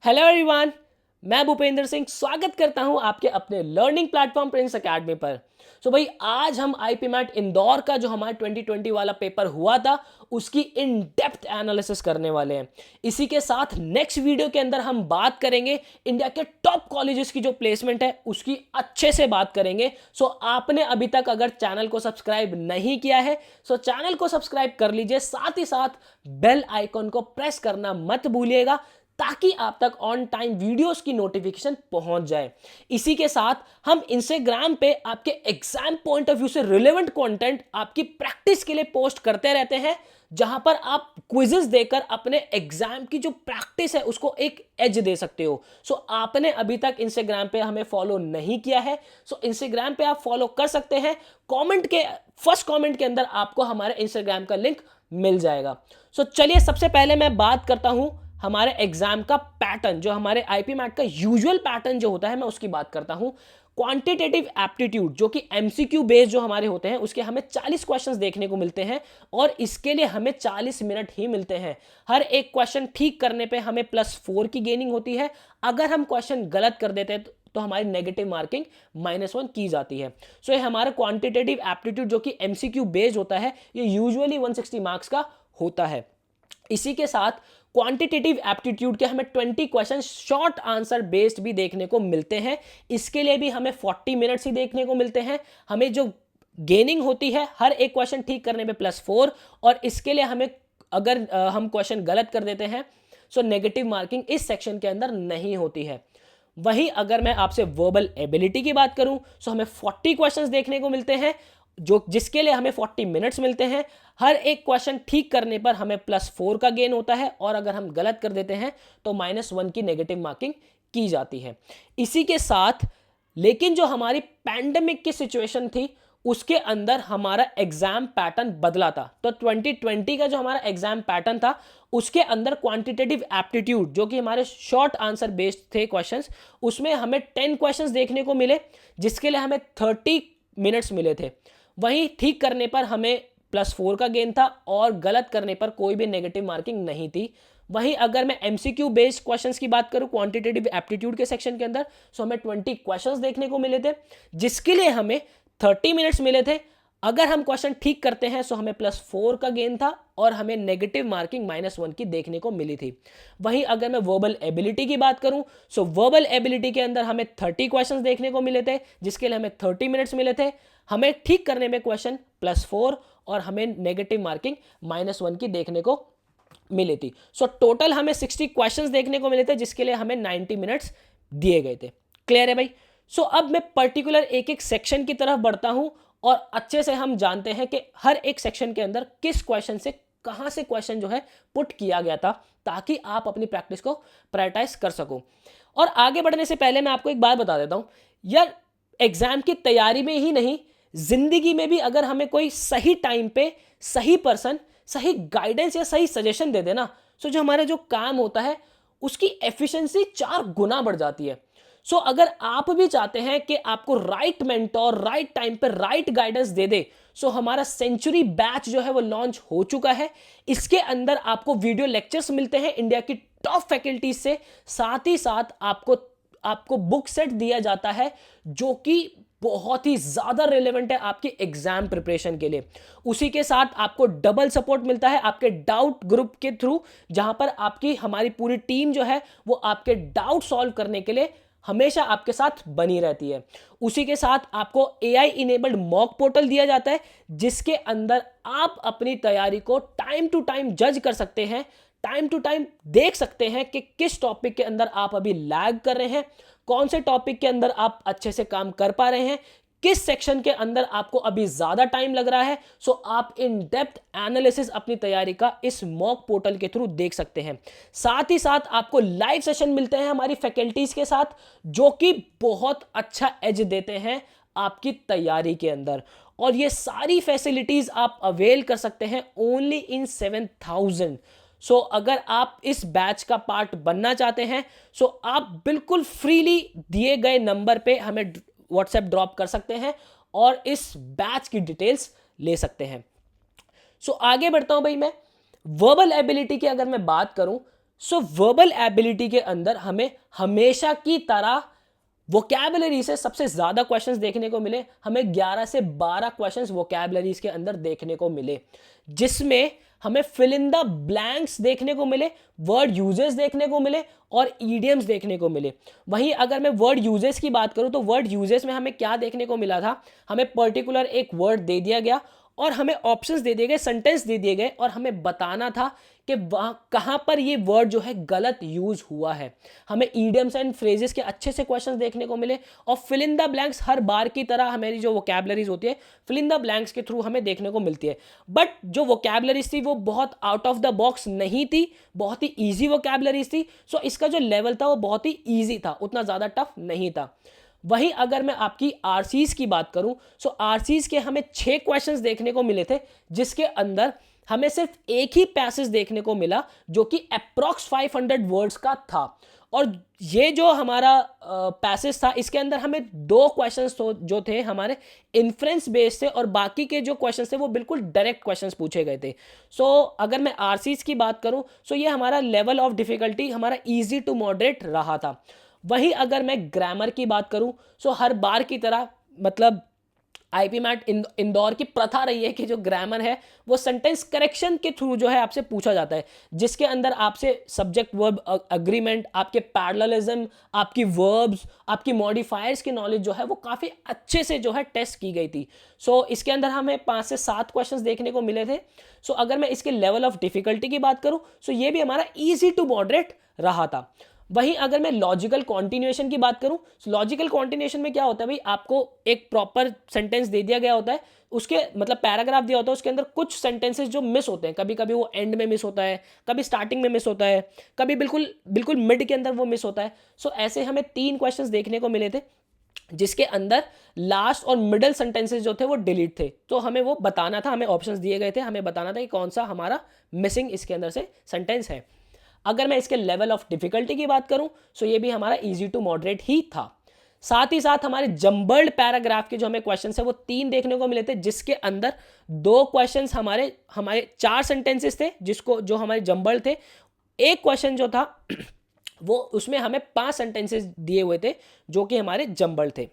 Hello everyone, मैं भूपेंद्र सिंह स्वागत करता हूं आपके अपने लर्निंग प्लेटफॉर्म प्रिंस एकेडमी पर। भाई आज हम आईपी मैट इंदौर का जो हमारा 2020 वाला पेपर हुआ था उसकी इन डेप्थ एनालिसिस करने वाले हैं। इसी के साथ नेक्स्ट वीडियो के अंदर हम बात करेंगे इंडिया के टॉप कॉलेजेस की जो प्लेसमेंट है उसकी अच्छे से बात करेंगे। आपने अभी तक अगर चैनल को सब्सक्राइब नहीं किया है चैनल को सब्सक्राइब कर लीजिए, साथ ही साथ बेल आइकॉन को प्रेस करना मत भूलिएगा ताकि आप तक ऑन टाइम वीडियोस की नोटिफिकेशन पहुंच जाए। इसी के साथ हम इंस्टाग्राम पे आपके एग्जाम पॉइंट ऑफ व्यू से रिलेवेंट कंटेंट आपकी प्रैक्टिस के लिए पोस्ट करते रहते हैं, जहां पर आप क्विजेस देकर अपने एग्जाम की जो प्रैक्टिस है उसको एक एज दे सकते हो। आपने अभी तक इंस्टाग्राम पे हमें फॉलो नहीं किया है इंस्टाग्राम पे आप फॉलो कर सकते हैं। कमेंट के फर्स्ट कमेंट के अंदर आपको हमारे इंस्टाग्राम का लिंक मिल जाएगा। चलिए सबसे पहले मैं बात करता हूं हमारे एग्जाम का पैटर्न, जो हमारे आईपी मैट का यूजुअल पैटर्न जो होता है मैं उसकी बात करता हूं। क्वांटिटेटिव एप्टीट्यूड जो कि एमसीक्यू बेस्ड जो हमारे होते हैं उसके हमें 40 क्वेश्चंस देखने को मिलते हैं और इसके लिए हमें 40 मिनट ही मिलते हैं। हर एक क्वेश्चन ठीक करने पे हमें +4 की गेनिंग होती है। अगर हम क्वेश्चन गलत कर देते हैं तो हमारी नेगेटिव मार्किंग -1 की जाती है। ये हमारा क्वांटिटेटिव एप्टीट्यूड जो कि एमसीक्यू बेस्ड होता है ये यूजुअली 160 मार्क्स का होता है। इसी के साथ क्वांटिटेटिव एप्टीट्यूड के हमें 20 क्वेश्चन शॉर्ट आंसर बेस्ड भी देखने को मिलते हैं। इसके लिए भी हमें 40 मिनट्स ही देखने को मिलते हैं। हमें जो गेनिंग होती है हर एक क्वेश्चन ठीक करने पे +4 और इसके लिए हमें अगर हम क्वेश्चन गलत कर देते हैं नेगेटिव मार्किंग इस सेक्शन के अंदर नहीं होती है। वहीं अगर मैं आपसे वर्बल एबिलिटी की बात करूं हमें 40 क्वेश्चंस देखने को मिलते हैं जो जिसके लिए हमें 40 मिनट्स मिलते हैं। हर एक क्वेश्चन ठीक करने पर हमें +4 का गेन होता है और अगर हम गलत कर देते हैं तो -1 की नेगेटिव मार्किंग की जाती है। इसी के साथ लेकिन जो हमारी पैंडेमिक की सिचुएशन थी उसके अंदर हमारा एग्जाम पैटर्न बदला था। 2020 का जो हमारा एग्जाम पैटर्न था उसके अंदर क्वांटिटेटिव एप्टीट्यूड जो कि हमारे शॉर्ट आंसर बेस्ड थे क्वेश्चंस, उसमें हमें 10 क्वेश्चंस देखने को मिले जिसके लिए हमें 30 मिनट्स मिले थे। वहीं ठीक करने पर हमें +4 का गेन था और गलत करने पर कोई भी नेगेटिव मार्किंग नहीं थी। वहीं अगर मैं एमसीक्यू बेस्ड क्वेश्चंस की बात करूं क्वांटिटेटिव एप्टीट्यूड के सेक्शन के अंदर हमें 20 क्वेश्चंस देखने को मिले थे जिसके लिए हमें 30 मिनट्स मिले थे। अगर हम क्वेश्चन ठीक करते हैं हमें +4 का गेन था और हमें नेगेटिव मार्किंग -1 की देखने को मिली थी। वहीं अगर मैं वर्बल एबिलिटी की बात करूं वर्बल एबिलिटी के अंदर हमें 30 क्वेश्चंस देखने को मिले थे जिसके लिए हमें 30 मिनट्स मिले थे। हमें ठीक करने में क्वेश्चन +4 और हमें नेगेटिव मार्किंग -1 की देखने को मिली थी। टोटल हमें 60 क्वेश्चंस देखने को मिले थे जिसके लिए हमें 90 मिनट्स दिए गए थे। क्लियर है भाई? अब मैं पर्टिकुलर एक एक सेक्शन की तरफ बढ़ता हूं और अच्छे से हम जानते हैं कि हर एक सेक्शन के अंदर किस क्वेश्चन से कहां से क्वेश्चन जो है पुट किया गया था ताकि आप अपनी प्रैक्टिस को प्रायोरिटाइज कर सको। और आगे बढ़ने से पहले मैं आपको एक बात बता देता हूं यार, एग्जाम की तैयारी में ही नहीं जिंदगी में भी अगर हमें कोई सही टाइम पे सही पर्सन सही गाइडेंस या सही सजेशन दे देना जो हमारा जो काम होता है उसकी एफिशिएंसी 4 गुना बढ़ जाती है। अगर आप भी चाहते हैं कि आपको राइट मेंटोर राइट टाइम पे राइट गाइडेंस दे दे हमारा सेंचुरी बैच जो है वो लॉन्च हो चुका है। इसके अंदर आपको वीडियो लेक्चर्स मिलते हैं इंडिया की टॉप फैकल्टीज से, साथ ही साथ आपको बुक सेट दिया जाता है जो कि बहुत ही ज्यादा रिलेवेंट है आपके एग्जाम प्रिपरेशन के लिए। उसी के साथ आपको डबल सपोर्ट मिलता है आपके डाउट ग्रुप के थ्रू, जहां पर हमारी पूरी टीम जो है वो आपके डाउट सॉल्व करने के लिए हमेशा आपके साथ बनी रहती है। उसी के साथ आपको AI इनेबल्ड मॉक पोर्टल दिया जाता है जिसके अंदर आप अपनी तैयारी को टाइम टू टाइम जज कर सकते हैं, टाइम टू टाइम देख सकते हैं कि किस टॉपिक के अंदर आप अभी लैग कर रहे हैं, कौन से टॉपिक के अंदर आप अच्छे से काम कर पा रहे हैं, किस सेक्शन के अंदर आपको अभी ज्यादा टाइम लग रहा है। आप इन डेप्थ एनालिसिस अपनी तैयारी का इस मॉक पोर्टल के थ्रू देख सकते हैं। साथ ही साथ आपको लाइव सेशन मिलते हैं हमारी फैकल्टीज के साथ जो कि बहुत अच्छा एज देते हैं आपकी तैयारी के अंदर। और ये सारी फैसिलिटीज आप अवेल कर सकते हैं ओनली इन 7000। अगर आप इस बैच का पार्ट बनना चाहते हैं आप बिल्कुल फ्रीली दिए गए नंबर पे हमें व्हाट्सएप ड्रॉप कर सकते हैं और इस बैच की डिटेल्स ले सकते हैं। आगे बढ़ता हूं भाई, मैं वर्बल एबिलिटी की अगर मैं बात करूं सो वर्बल एबिलिटी के अंदर हमें हमेशा की तरह वोकैबुलरी से सबसे ज्यादा क्वेश्चंस देखने को मिले। हमें 11 से 12 क्वेश्चंस वोकैबुलरीज के अंदर देखने को मिले, जिसमें हमें फिल इन द ब्लैंक्स देखने को मिले, वर्ड यूजेस देखने को मिले और ईडियम्स देखने को मिले। वहीं अगर मैं वर्ड यूजेस की बात करूं तो वर्ड यूजेस में हमें क्या देखने को मिला था, हमें पर्टिकुलर एक वर्ड दे दिया गया और हमें ऑप्शंस दे दिए गए, सेंटेंस दे दिए गए और हमें बताना था कि वहां कहां पर ये वर्ड जो है गलत यूज हुआ है। हमें ईडियम्स एंड फ्रेजेस के अच्छे से क्वेश्चंस देखने को मिले और फिल इन द ब्लैंक्स हर बार की तरह हमारी जो वोकैबुलरीज होती है फिल इन द ब्लैंक्स के थ्रू हमें देखने को मिलती है। बट जो वोकैबुलरीज थी वो बहुत आउट ऑफ द बॉक्स नहीं थी, बहुत ही ईजी वोकैबुलरीज थी। सो इसका जो लेवल था वो बहुत ही ईजी था, उतना ज़्यादा टफ नहीं था। वहीं अगर मैं आपकी आरसीज की बात करूं, सो आरसीज के हमें 6 क्वेश्चंस देखने को मिले थे, जिसके अंदर हमें सिर्फ एक ही पैसेज देखने को मिला जो कि अप्रॉक्स 500 वर्ड्स का था। और ये जो हमारा पैसेज था इसके अंदर हमें 2 क्वेश्चंस जो थे हमारे इन्फ्रेंस बेस्ड थे और बाकी के जो क्वेश्चंस थे वो बिल्कुल डायरेक्ट क्वेश्चंस पूछे गए थे। सो अगर मैं आरसीज की बात करूं सो ये हमारा लेवल ऑफ डिफिकल्टी हमारा इजी टू मॉडरेट रहा था। वहीं अगर मैं ग्रामर की बात करूं सो हर बार की तरह मतलब आईपी मैट इंदौर की प्रथा रही है कि जो ग्रामर है वो सेंटेंस करेक्शन के थ्रू जो है आपसे पूछा जाता है, जिसके अंदर आपसे सब्जेक्ट वर्ब अग्रीमेंट, आपके पैरेललिज्म, आपकी वर्ब्स, आपकी मॉडिफायर्स की नॉलेज जो है वो काफ़ी अच्छे से जो है टेस्ट की गई थी। सो इसके अंदर हमें 5 से 7 क्वेश्चंस देखने को मिले थे। सो अगर मैं इसके लेवल ऑफ डिफिकल्टी की बात करूं सो ये भी हमारा ईजी टू मॉडरेट रहा था। वहीं अगर मैं लॉजिकल कॉन्टिन्यूएशन की बात करूं, लॉजिकल कॉन्टिन्यूएशन में क्या होता है भाई, आपको एक प्रॉपर सेंटेंस दे दिया गया होता है, उसके मतलब पैराग्राफ दिया होता है, उसके अंदर कुछ सेंटेंसेस जो मिस होते हैं, कभी कभी वो एंड में मिस होता है, कभी स्टार्टिंग में मिस होता है, कभी बिल्कुल बिल्कुल मिड के अंदर वो मिस होता है। सो ऐसे हमें 3 क्वेश्चंस देखने को मिले थे जिसके अंदर लास्ट और मिडल सेंटेंसेस जो थे वो डिलीट थे। तो हमें वो बताना था, हमें ऑप्शंस दिए गए थे, हमें बताना था कि कौन सा हमारा मिसिंग इसके अंदर से सेंटेंस है। अगर मैं इसके लेवल ऑफ डिफिकल्टी की बात करूं सो ये भी हमारा इजी टू मॉडरेट ही था। साथ ही साथ हमारे जंबल्ड पैराग्राफ के जो हमें क्वेश्चंस है वो 3 देखने को मिले थे, जिसके अंदर 2 क्वेश्चंस हमारे 4 सेंटेंसेस थे जिसको जो हमारे जंबल्ड थे। एक क्वेश्चन जो था वो उसमें हमें 5 सेंटेंसेस दिए हुए थे जो कि हमारे जंबल्ड थे।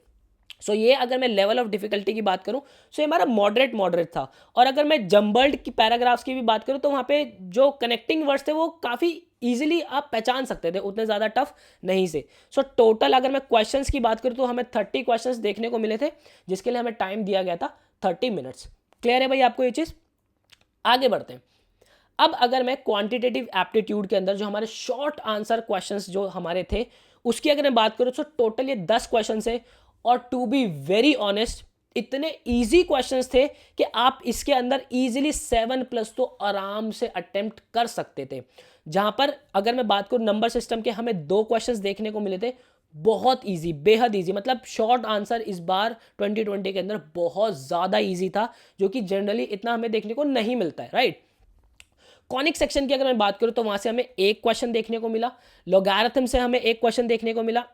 सो ये अगर मैं लेवल ऑफ डिफिकल्टी की बात करूं सो ये हमारा मॉडरेट था। और अगर मैं जंबल्ड की पैराग्राफ्स की भी बात करूं तो वहां पे जो कनेक्टिंग वर्ड्स थे वो काफ़ी इजीली आप पहचान सकते थे, उतने ज़्यादा टफ नहीं से। सो टोटल अगर मैं क्वेश्चंस की बात करूं तो हमें 30 क्वेश्चंस देखने को मिले थे, जिसके लिए हमें टाइम दिया गया था 30 मिनट्स। क्लियर है भाई आपको ये चीज़? आगे बढ़ते हैं। अब अगर मैं क्वांटिटेटिव एप्टीट्यूड के अंदर जो हमारे शॉर्ट आंसर क्वेश्चंस जो हमारे थे उसकी अगर मैं बात करूं तो टोटल ये 10 क्वेश्चंस है। और टू बी वेरी ऑनेस्ट इतने इजी क्वेश्चंस थे कि आप इसके अंदर इजीली 7+ तो आराम से अटेम्प्ट कर सकते थे। जहां पर अगर मैं बात करूं नंबर सिस्टम के, हमें 2 क्वेश्चंस देखने को मिले थे, बहुत इजी, बेहद इजी। मतलब शॉर्ट आंसर इस बार 2020 के अंदर बहुत ज़्यादा इजी था, जो कि जनरली इतना हमें देखने को नहीं मिलता है, राइट। कॉनिक सेक्शन की अगर मैं बात करूं तो वहां से हमें एक क्वेश्चन देखने को मिला, लॉगरिथम से हमें एक क्वेश्चन देखने को मिला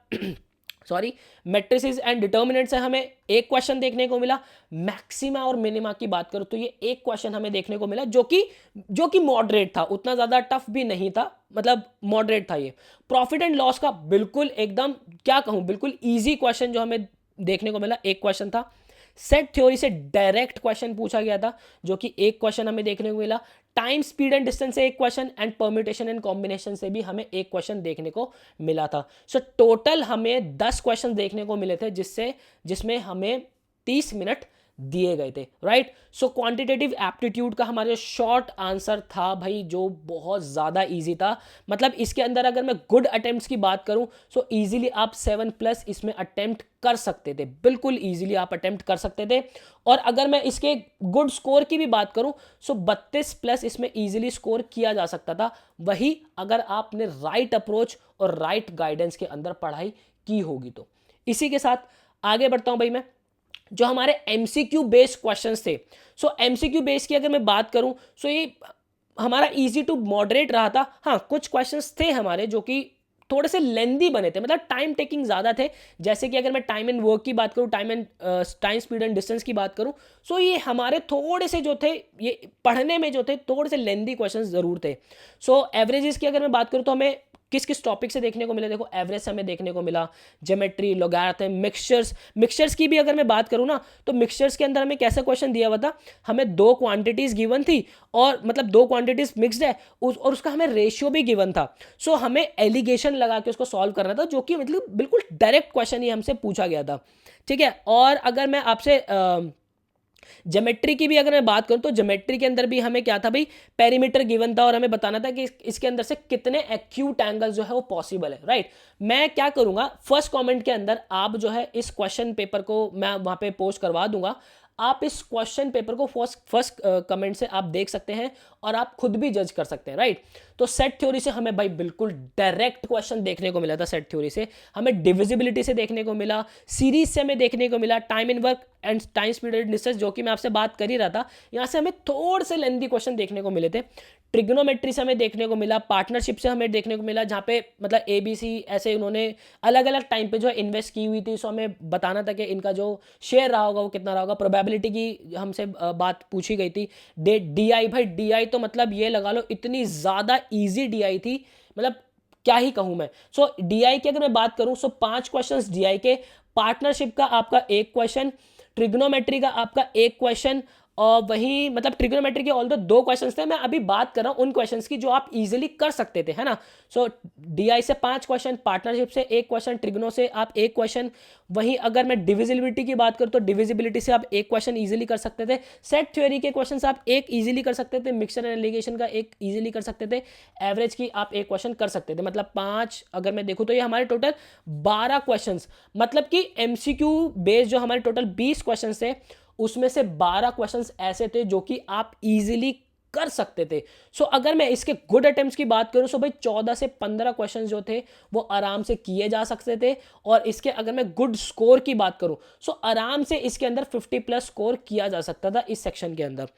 सॉरी, मैट्रिसेस एंड डिटर्मिनेंट से हमें एक क्वेश्चन देखने को मिला। मैक्सिमा और मिनिमा की बात करूं तो ये एक क्वेश्चन हमें देखने को मिला जो कि मॉडरेट था, उतना ज्यादा टफ भी नहीं था, मतलब मॉडरेट था ये। प्रॉफिट एंड लॉस का बिल्कुल एकदम क्या कहूं, बिल्कुल इजी क्वेश्चन जो हमें देखने को मिला, एक क्वेश्चन था। सेट थ्योरी से डायरेक्ट क्वेश्चन पूछा गया था जो कि एक क्वेश्चन हमें देखने को मिला। टाइम स्पीड एंड डिस्टेंस से एक question and permutation and combination से भी हमें एक क्वेश्चन देखने को मिला था। सो टोटल हमें 10 क्वेश्चन देखने को मिले थे जिसमें हमें 30 मिनट दिए गए थे, राइट। सो क्वांटिटेटिव एप्टीट्यूड का हमारा शॉर्ट आंसर था भाई जो बहुत ज़्यादा इजी था। मतलब इसके अंदर अगर मैं गुड अटेम्प्ट्स की बात करूं सो इजीली आप 7+ इसमें अटेम्प्ट कर सकते थे, बिल्कुल इजीली आप अटेम्प्ट कर सकते थे। और अगर मैं इसके गुड स्कोर की भी बात करूं सो 32+ इसमें इजीली स्कोर किया जा सकता था, वही अगर आपने राइट अप्रोच और राइट गाइडेंस के अंदर पढ़ाई की होगी तो। इसी के साथ आगे बढ़ता हूं भाई मैं, जो हमारे एमसीक्यू बेस्ड क्वेश्चंस थे। सो एमसीक्यू बेस की अगर मैं बात करूं सो ये हमारा इजी टू मॉडरेट रहा था। हाँ, कुछ क्वेश्चंस थे हमारे जो कि थोड़े से लेंदी बने थे, मतलब टाइम टेकिंग ज़्यादा थे। जैसे कि अगर मैं टाइम एंड वर्क की बात करूँ, टाइम स्पीड एंड डिस्टेंस की बात करूँ, सो ये हमारे थोड़े से जो थे, ये पढ़ने में जो थे थोड़े से लेंदी क्वेश्चन ज़रूर थे। सो एवरेजेस की अगर मैं बात करूँ तो हमें किस किस टॉपिक से देखने को मिला, देखो एवरेज हमें देखने को मिला ज्योमेट्री, लॉगरिथम, मिक्सचर्स की भी अगर मैं बात करूँ ना, तो मिक्सचर्स के अंदर हमें कैसा क्वेश्चन दिया हुआ था, हमें दो क्वांटिटीज गिवन थी, और मतलब दो क्वांटिटीज मिक्स्ड है और उसका हमें रेशियो भी गिवन था। सो हमें एलिगेशन लगा के उसको सॉल्व करना था, जो कि मतलब बिल्कुल डायरेक्ट क्वेश्चन ही हमसे पूछा गया था, ठीक है। और अगर मैं आपसे ज्योमेट्री की भी अगर मैं बात करूं, तो ज्योमेट्री के अंदर भी हमें क्या था भाई, पेरीमीटर गिवन था और हमें बताना था कि इसके अंदर से कितने एक्यूट एंगल जो है वो पॉसिबल है, राइट। मैं क्या करूंगा, फर्स्ट कमेंट के अंदर आप जो है इस क्वेश्चन पेपर को मैं वहां पे पोस्ट करवा दूंगा, आप इस क्वेश्चन पेपर को फर्स्ट कमेंट से आप देख सकते हैं और आप खुद भी जज कर सकते हैं, राइट। तो सेट थ्योरी से हमें भाई बिल्कुल डायरेक्ट क्वेश्चन देखने को मिला था। सेट थ्योरी से हमें डिविजिबिलिटी से देखने को मिला, सीरीज से हमें देखने को मिला, time in work and time speed distance, जो कि मैं आपसे बात कर ही रहा था, यहां से हमें थोड़े से लेंथी क्वेश्चन देखने को मिले थे। ट्रिग्नोमेट्री से हमें देखने को मिला, पार्टनरशिप से हमें देखने को मिला, जहाँ पे मतलब ABC ऐसे उन्होंने अलग अलग टाइम पे जो है इन्वेस्ट की हुई थी, सो हमें बताना था कि इनका जो शेयर रहा होगा वो कितना रहा होगा। प्रोबेबिलिटी की हमसे बात पूछी गई थी। DI भाई, DI तो मतलब ये लगा लो इतनी ज़्यादा ईजी DI थी, मतलब क्या ही कहूँ मैं। सो DI की अगर मैं बात करूँ, सो 5 क्वेश्चन DI के, पार्टनरशिप का आपका 1 क्वेश्चन, ट्रिग्नोमेट्री का आपका 1 क्वेश्चन, और वही मतलब ट्रिग्नोमेट्री के ऑल दो 2 क्वेश्चंस थे। मैं अभी बात कर रहा हूं उन क्वेश्चंस की जो आप इजीली कर सकते थे, है ना। सो DI से 5 क्वेश्चन, पार्टनरशिप से 1 क्वेश्चन, ट्रिग्नो से आप 1 क्वेश्चन, वहीं अगर मैं डिविजिबिलिटी की बात करूं तो डिविजिबिलिटी से आप 1 क्वेश्चन इजीली कर सकते थे। सेट थ्योरी के क्वेश्चंस आप 1 इजीली कर सकते थे, मिक्सचर एंड एलिगेशन का 1 इजीली कर सकते थे, एवरेज की आप 1 क्वेश्चन कर सकते थे। मतलब 5 अगर मैं देखूं तो ये हमारे टोटल 12 क्वेश्चंस, मतलब कि MCQ बेस्ड जो हमारे टोटल 20 क्वेश्चन थे, उसमें से 12 क्वेश्चंस ऐसे थे जो कि आप इजीली कर सकते थे। सो अगर मैं इसके गुड अटेम्प्ट्स की बात करूं, सो भाई 14 से 15 क्वेश्चंस जो थे वो आराम से किए जा सकते थे। और इसके अगर मैं गुड स्कोर की बात करूं, सो आराम से इसके अंदर 50+ स्कोर किया जा सकता था इस सेक्शन के अंदर।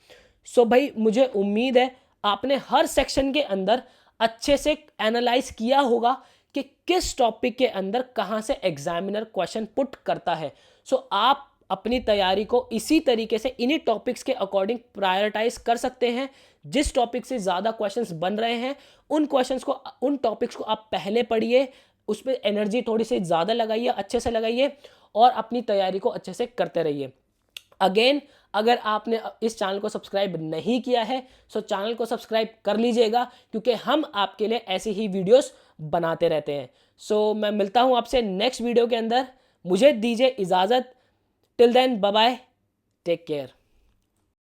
सो भाई मुझे उम्मीद है आपने हर सेक्शन के अंदर अच्छे से एनालाइज किया होगा कि किस टॉपिक के अंदर कहां से एग्जामिनर क्वेश्चन पुट करता है। सो आप अपनी तैयारी को इसी तरीके से इन्हीं टॉपिक्स के अकॉर्डिंग प्रायोरिटाइज कर सकते हैं। जिस टॉपिक से ज़्यादा क्वेश्चंस बन रहे हैं उन क्वेश्चंस को, उन टॉपिक्स को आप पहले पढ़िए, उस पर एनर्जी थोड़ी सी ज़्यादा लगाइए, अच्छे से लगाइए और अपनी तैयारी को अच्छे से करते रहिए। अगेन, अगर आपने इस चैनल को सब्सक्राइब नहीं किया है, सो चैनल को सब्सक्राइब कर लीजिएगा, क्योंकि हम आपके लिए ऐसी ही वीडियोस बनाते रहते हैं। सो मैं मिलता हूं आपसे नेक्स्ट वीडियो के अंदर, मुझे दीजिए इजाज़त। Till then, bye bye. Take care.